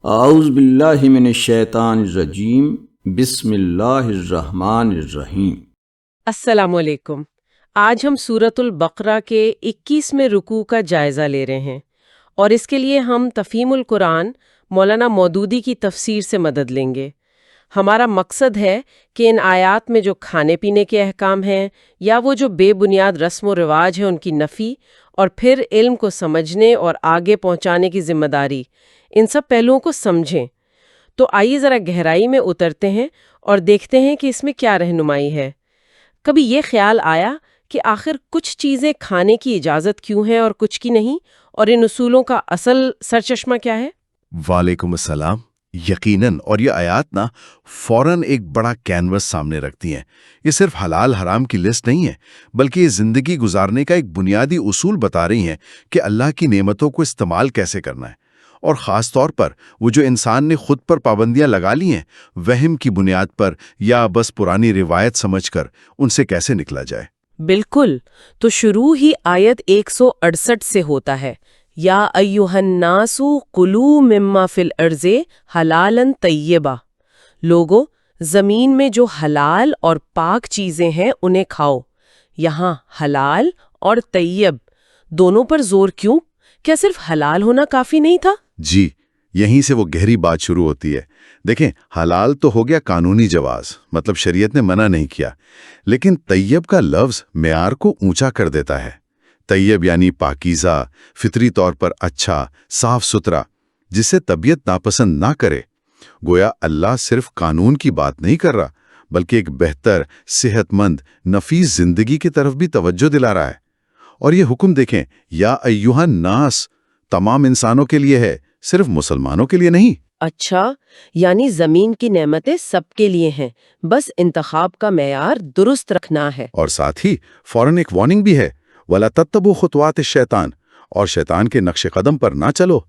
اعوذ باللہ من الشیطان الرجیم بسم اللہ الرحمن الرحیم۔ السلام علیکم۔ آج ہم سورۃ البقرہ کے 21ویں رکوع کا جائزہ لے رہے ہیں، اور اس کے لیے ہم تفہیم القرآن مولانا مودودی کی تفسیر سے مدد لیں گے۔ ہمارا مقصد ہے کہ ان آیات میں جو کھانے پینے کے احکام ہیں یا وہ جو بے بنیاد رسم و رواج ہیں ان کی نفی، اور پھر علم کو سمجھنے اور آگے پہنچانے کی ذمہ داری، ان سب پہلوؤں کو سمجھیں۔ تو آئیے ذرا گہرائی میں اترتے ہیں اور دیکھتے ہیں کہ اس میں کیا رہنمائی ہے۔ کبھی یہ خیال آیا کہ آخر کچھ چیزیں کھانے کی اجازت کیوں ہے اور کچھ کی نہیں، اور ان اصولوں کا اصل سرچشمہ کیا ہے؟ وعلیکم السلام۔ یقیناً، اور یہ آیات نا فوراً ایک بڑا کینوس سامنے رکھتی ہیں۔ یہ صرف حلال حرام کی لسٹ نہیں ہے، بلکہ یہ زندگی گزارنے کا ایک بنیادی اصول بتا رہی ہیں کہ اللہ کی نعمتوں کو استعمال کیسے کرنا ہے، اور خاص طور پر وہ جو انسان نے خود پر پابندیاں لگا لی ہیں، وہم کی بنیاد پر یا بس پرانی روایت سمجھ کر ان سے کیسے نکلا جائے۔ بالکل، تو شروع ہی آیت 168 سے ہوتا ہے، یا ایھا الناس کلوا مما فی الارض حلالا طیبا، لوگو زمین میں جو حلال اور پاک چیزیں ہیں انہیں کھاؤ۔ یہاں حلال اور طیب دونوں پر زور کیوں؟ کیا صرف حلال ہونا کافی نہیں تھا؟ جی، یہیں سے وہ گہری بات شروع ہوتی ہے۔ دیکھیں، حلال تو ہو گیا قانونی جواز، مطلب شریعت نے منع نہیں کیا، لیکن طیب کا لفظ معیار کو اونچا کر دیتا ہے۔ طیب یعنی پاکیزہ، فطری طور پر اچھا، صاف ستھرا، جسے طبیعت ناپسند نہ کرے۔ گویا اللہ صرف قانون کی بات نہیں کر رہا، بلکہ ایک بہتر، صحت مند، نفیس زندگی کی طرف بھی توجہ دلا رہا ہے۔ اور یہ حکم دیکھیں، یا ایھا الناس، تمام انسانوں کے لیے ہے، صرف مسلمانوں کے لیے نہیں۔ اچھا، یعنی زمین کی نعمتیں سب کے لیے ہیں، بس انتخاب کا معیار درست رکھنا ہے۔ اور ساتھ ہی فوراً ایک وارننگ بھی ہے، وَلَا تَتَّبِعُوا خُطُوَاتِ الشَّيْطَانِ، اور شیطان کے نقش قدم پر نہ چلو۔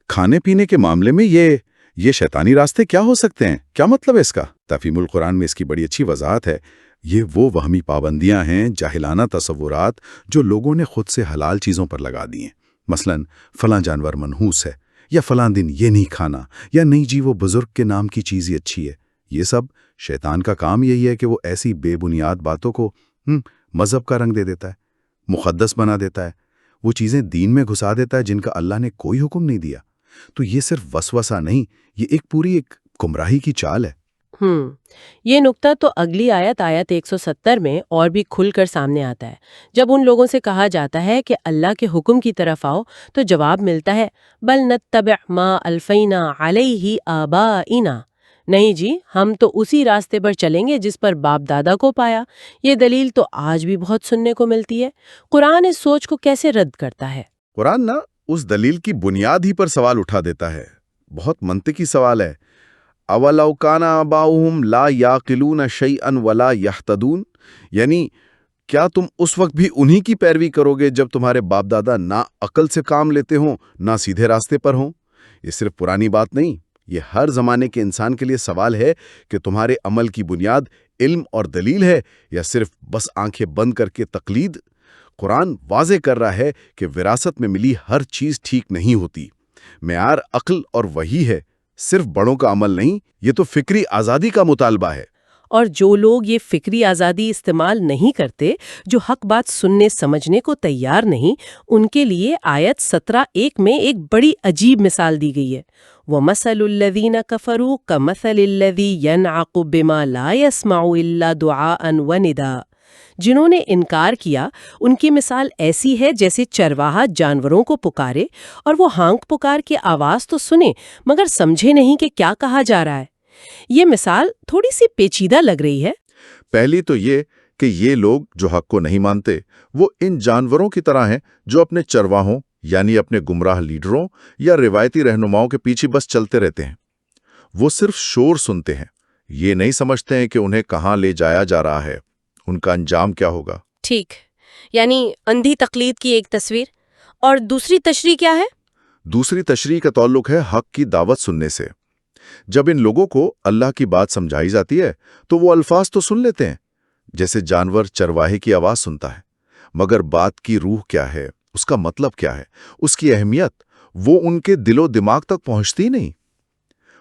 کھانے پینے کے معاملے میں یہ شیطانی راستے کیا ہو سکتے ہیں؟ کیا مطلب ہے اس کا؟ تفہیم القرآن میں اس کی بڑی اچھی وضاحت ہے۔ یہ وہ وہمی پابندیاں ہیں، جاہلانہ تصورات جو لوگوں نے خود سے حلال چیزوں پر لگا دی ہیں۔ مثلاً فلاں جانور منحوس ہے، یا فلاں دن یہ نہیں کھانا، یا نہیں جی وہ بزرگ کے نام کی چیز ہی اچھی ہے۔ یہ سب شیطان کا کام یہی ہے کہ وہ ایسی بے بنیاد باتوں کو مذہب کا رنگ دے دیتا ہے، مقدس بنا دیتا ہے، وہ چیزیں دین میں گھسا دیتا ہے جن کا اللہ نے کوئی حکم نہیں دیا۔ تو یہ صرف وسوسہ نہیں، یہ پوری ایک گمراہی کی چال ہے۔ یہ نقطہ تو اگلی آیت 170 میں اور بھی کھل کر سامنے آتا ہے۔ جب ان لوگوں سے کہا جاتا ہے کہ اللہ کے حکم کی طرف آؤ، تو جواب ملتا ہے بل نتبع ما الفینا علیہ آبائنا، نہیں جی، ہم تو اسی راستے پر چلیں گے جس پر باپ دادا کو پایا۔ یہ دلیل تو آج بھی بہت سننے کو ملتی ہے۔ قرآن اس سوچ کو کیسے رد کرتا ہے؟ قرآن نا اس دلیل کی بنیاد ہی پر سوال اٹھا دیتا ہے۔ بہت منطقی سوال ہے۔ اولو کان آباؤہم لا یعقلون شیئا ولا یہتدون، یعنی کیا تم اس وقت بھی انہی کی پیروی کرو گے جب تمہارے باپ دادا نہ عقل سے کام لیتے ہوں، نہ سیدھے راستے پر ہوں؟ یہ صرف پرانی بات نہیں، یہ ہر زمانے کے انسان کے لیے سوال ہے کہ تمہارے عمل کی بنیاد علم اور دلیل ہے، یا صرف بس آنکھیں بند کر کے تقلید؟ قرآن واضح کر رہا ہے کہ وراثت میں ملی ہر چیز ٹھیک نہیں ہوتی۔ معیار عقل اور وحی ہے، صرف بڑوں کا عمل نہیں۔ یہ تو فکری آزادی کا مطالبہ ہے۔ اور جو لوگ یہ فکری آزادی استعمال نہیں کرتے، جو حق بات سننے سمجھنے کو تیار نہیں، ان کے لیے آیت 17:1 میں ایک بڑی عجیب مثال دی گئی ہے۔ وَمَثَلُ الَّذِينَ كَفَرُوا كَمَثَلِ الَّذِي يَنْعَقُ بِمَا لَا يَسْمَعُ إِلَّا دُعَاءً وَنِدَاءً، جنہوں نے انکار کیا ان کی مثال ایسی ہے جیسے چرواہا جانوروں کو پکارے، اور وہ ہانک پکار کی آواز تو سنے مگر سمجھے نہیں کہ کیا کہا جا رہا ہے۔ یہ مثال تھوڑی سی پیچیدہ لگ رہی ہے۔ پہلی تو یہ کہ یہ لوگ جو حق کو نہیں مانتے، وہ ان جانوروں کی طرح ہیں جو اپنے چرواہوں یعنی اپنے گمراہ لیڈروں یا روایتی رہنماؤں کے پیچھے بس چلتے رہتے ہیں۔ وہ صرف شور سنتے ہیں، یہ نہیں سمجھتے ہیں کہ انہیں کہاں لے جایا جا رہا ہے، ان کا انجام کیا ہوگا۔ ٹھیک، یعنی اندھی تقلید کی ایک تصویر۔ اور دوسری تشریح کیا ہے؟ دوسری تشریح کا تعلق ہے حق کی دعوت سننے سے۔ جب ان لوگوں کو اللہ کی بات سمجھائی جاتی ہے تو وہ الفاظ تو سن لیتے ہیں، جیسے جانور چرواہے کی آواز سنتا ہے، مگر بات کی روح کیا ہے، اس کا مطلب کیا ہے، اس کی اہمیت، وہ ان کے دل و دماغ تک پہنچتی نہیں۔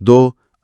2,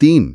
3,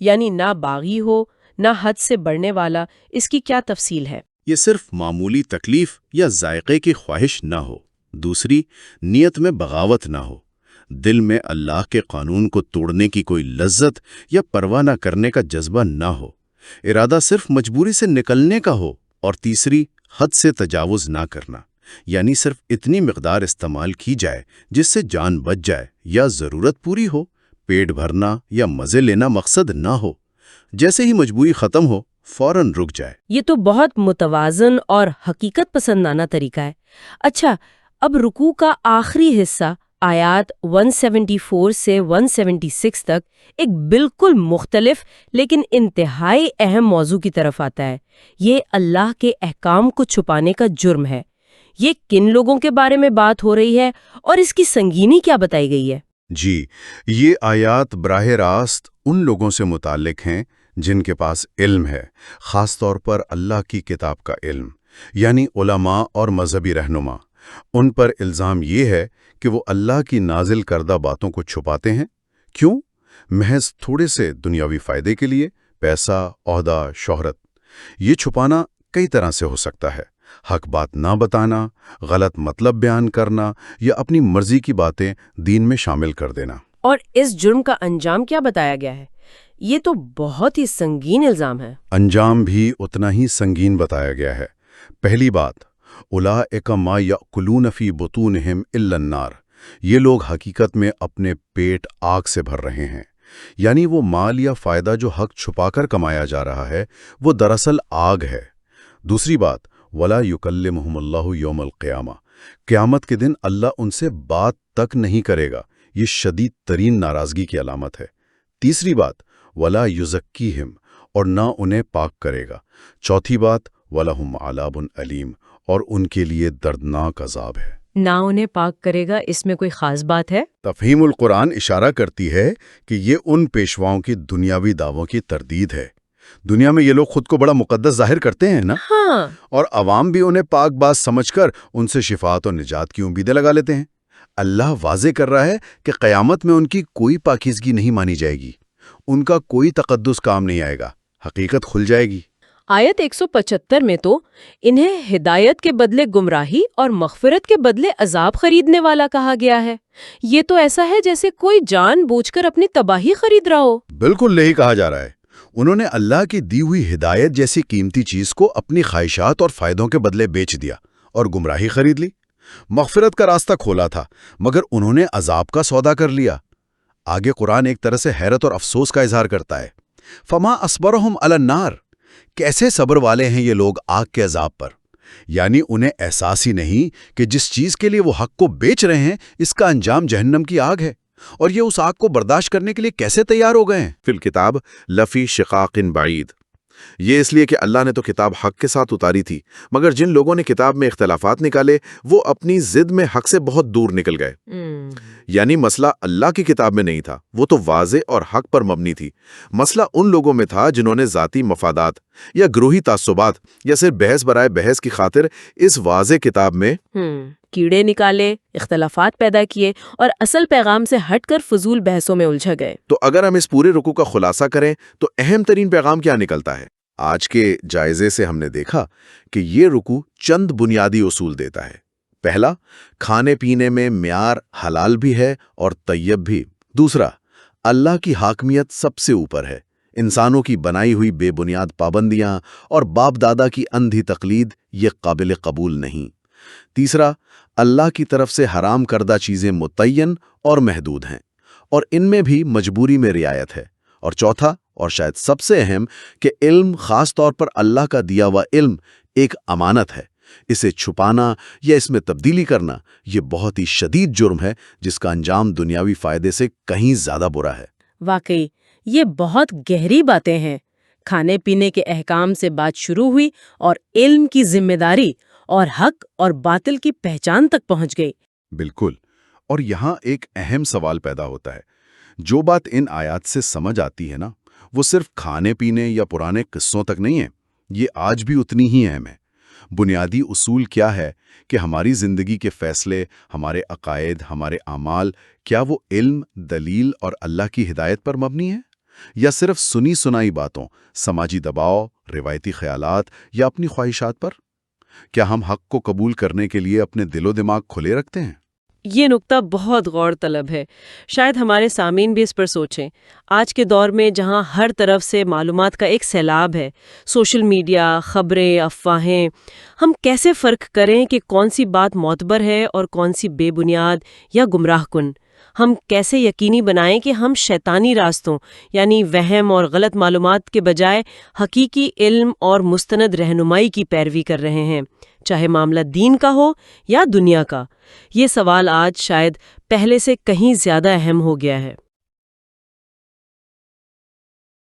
یعنی نہ باغی ہو نہ حد سے بڑھنے والا، اس کی کیا تفصیل ہے؟ یہ صرف معمولی تکلیف یا ذائقے کی خواہش نہ ہو، دوسری نیت میں بغاوت نہ ہو، دل میں اللہ کے قانون کو توڑنے کی کوئی لذت یا پرواہ نہ کرنے کا جذبہ نہ ہو، ارادہ صرف مجبوری سے نکلنے کا ہو، اور تیسری حد سے تجاوز نہ کرنا، یعنی صرف اتنی مقدار استعمال کی جائے جس سے جان بچ جائے یا ضرورت پوری ہو، پیٹ بھرنا یا مزے لینا مقصد نہ ہو، جیسے ہی مجبوری ختم ہو فوراً رک جائے۔ یہ تو بہت متوازن اور حقیقت پسندانہ طریقہ ہے۔ اچھا، اب رکوع کا آخری حصہ آیات 174 سے 176 تک ایک بالکل مختلف لیکن انتہائی اہم موضوع کی طرف آتا ہے۔ یہ اللہ کے احکام کو چھپانے کا جرم ہے۔ یہ کن لوگوں کے بارے میں بات ہو رہی ہے اور اس کی سنگینی کیا بتائی گئی ہے؟ جی، یہ آیات براہ راست ان لوگوں سے متعلق ہیں جن کے پاس علم ہے، خاص طور پر اللہ کی کتاب کا علم، یعنی علماء اور مذہبی رہنما۔ ان پر الزام یہ ہے کہ وہ اللہ کی نازل کردہ باتوں کو چھپاتے ہیں۔ کیوں؟ محض تھوڑے سے دنیاوی فائدے کے لیے، پیسہ، عہدہ، شہرت۔ یہ چھپانا کئی طرح سے ہو سکتا ہے: حق بات نہ بتانا، غلط مطلب بیان کرنا، یا اپنی مرضی کی باتیں دین میں شامل کر دینا۔ اور اس جرم کا انجام کیا بتایا گیا ہے؟ یہ تو بہت ہی سنگین الزام ہے۔ انجام بھی اتنا ہی سنگین بتایا گیا ہے۔ پہلی بات، اولئک ما یأکلون فی بطونہم الا النار، یہ لوگ حقیقت میں اپنے پیٹ آگ سے بھر رہے ہیں، یعنی وہ مال یا فائدہ جو حق چھپا کر کمایا جا رہا ہے وہ دراصل آگ ہے۔ دوسری بات، ولا یکلمہم اللہ یوم القیامہ، قیامت کے دن اللہ ان سے بات تک نہیں کرے گا، یہ شدید ترین ناراضگی کی علامت ہے۔ تیسری بات، ولا یزکیہم، اور نہ انہیں پاک کرے گا۔ چوتھی بات، ولہم عذاب علیم، اور ان کے لیے دردناک عذاب ہے۔ نہ انہیں پاک کرے گا، اس میں کوئی خاص بات ہے؟ تفہیم القرآن اشارہ کرتی ہے کہ یہ ان پیشواؤں کی دنیاوی دعووں کی تردید ہے۔ دنیا میں یہ لوگ خود کو بڑا مقدس ظاہر کرتے ہیں نا، ہاں، اور عوام بھی انہیں پاک باز سمجھ کر ان سے شفاعت اور نجات کی امیدیں لگا لیتے ہیں۔ اللہ واضح کر رہا ہے کہ قیامت میں ان کی کوئی پاکیزگی نہیں مانی جائے گی، ان کا کوئی تقدس کام نہیں آئے گا، حقیقت کھل جائے گی۔ آیت 175 میں تو انہیں ہدایت کے بدلے گمراہی اور مغفرت کے بدلے عذاب خریدنے والا کہا گیا ہے۔ یہ تو ایسا ہے جیسے کوئی جان بوجھ کر اپنی تباہی خرید رہا ہو۔ بالکل یہی کہا جا رہا ہے۔ انہوں نے اللہ کی دی ہوئی ہدایت جیسی قیمتی چیز کو اپنی خواہشات اور فائدوں کے بدلے بیچ دیا اور گمراہی خرید لی۔ مغفرت کا راستہ کھولا تھا، مگر انہوں نے عذاب کا سودا کر لیا۔ آگے قرآن ایک طرح سے حیرت اور افسوس کا اظہار کرتا ہے۔ فما اصبرہم علی النار، کیسے صبر والے ہیں یہ لوگ آگ کے عذاب پر، یعنی انہیں احساس ہی نہیں کہ جس چیز کے لیے وہ حق کو بیچ رہے ہیں اس کا انجام جہنم کی آگ ہے، اور یہ اس آگ کو برداشت کرنے کے لیے کیسے تیار ہو گئے ہیں۔ فی الکتاب لفی شقاق بعید، یہ اس لیے کہ اللہ نے تو کتاب حق کے ساتھ اتاری تھی، مگر جن لوگوں نے کتاب میں اختلافات نکالے وہ اپنی ضد میں حق سے بہت دور نکل گئے۔ یعنی مسئلہ اللہ کی کتاب میں نہیں تھا، وہ تو واضح اور حق پر مبنی تھی۔ مسئلہ ان لوگوں میں تھا جنہوں نے ذاتی مفادات یا گروہی تعصبات یا صرف بحث برائے بحث کی خاطر اس واضح کتاب میں کیڑے نکالے، اختلافات پیدا کیے اور اصل پیغام سے ہٹ کر فضول بحثوں میں الجھ گئے۔ تو اگر ہم اس پورے رکوع کا خلاصہ کریں تو اہم ترین پیغام کیا نکلتا ہے؟ آج کے جائزے سے ہم نے دیکھا کہ یہ رکوع چند بنیادی اصول دیتا ہے۔ پہلا، کھانے پینے میں معیار حلال بھی ہے اور طیب بھی۔ دوسرا، اللہ کی حاکمیت سب سے اوپر ہے، انسانوں کی بنائی ہوئی بے بنیاد پابندیاں اور باپ دادا کی اندھی تقلید یہ قابل قبول نہیں۔ تیسرا، اللہ کی طرف سے حرام کردہ چیزیں متعین اور محدود ہیں، اور ان میں بھی مجبوری میں رعایت ہے۔ اور چوتھا اور شاید سب سے اہم کہ علم، خاص طور پر اللہ کا دیا ہوا علم، ایک امانت ہے۔ اسے چھپانا یا اس میں تبدیلی کرنا یہ بہت ہی شدید جرم ہے جس کا انجام دنیاوی فائدے سے کہیں زیادہ برا ہے۔ واقعی یہ بہت گہری باتیں ہیں۔ کھانے پینے کے احکام سے بات شروع ہوئی اور علم کی ذمہ داری اور حق اور باطل کی پہچان تک پہنچ گئی۔ بالکل، اور یہاں ایک اہم سوال پیدا ہوتا ہے۔ جو بات ان آیات سے سمجھ آتی ہے نا، وہ صرف کھانے پینے یا پرانے قصوں تک نہیں ہے، یہ آج بھی اتنی ہی اہم ہے۔ بنیادی اصول کیا ہے کہ ہماری زندگی کے فیصلے، ہمارے عقائد، ہمارے اعمال، کیا وہ علم، دلیل اور اللہ کی ہدایت پر مبنی ہے؟ یا صرف سنی سنائی باتوں، سماجی دباؤ، روایتی خیالات یا اپنی خواہشات پر؟ کیا ہم حق کو قبول کرنے کے لیے اپنے دل و دماغ کھلے رکھتے ہیں؟ یہ نکتہ بہت غور طلب ہے۔ شاید ہمارے سامعین بھی اس پر سوچیں۔ آج کے دور میں جہاں ہر طرف سے معلومات کا ایک سیلاب ہے، سوشل میڈیا، خبریں، افواہیں، ہم کیسے فرق کریں کہ کون سی بات معتبر ہے اور کون سی بے بنیاد یا گمراہ کن؟ ہم کیسے یقینی بنائیں کہ ہم شیطانی راستوں یعنی وہم اور غلط معلومات کے بجائے حقیقی علم اور مستند رہنمائی کی پیروی کر رہے ہیں، چاہے معاملہ دین کا ہو یا دنیا کا؟ یہ سوال آج شاید پہلے سے کہیں زیادہ اہم ہو گیا ہے۔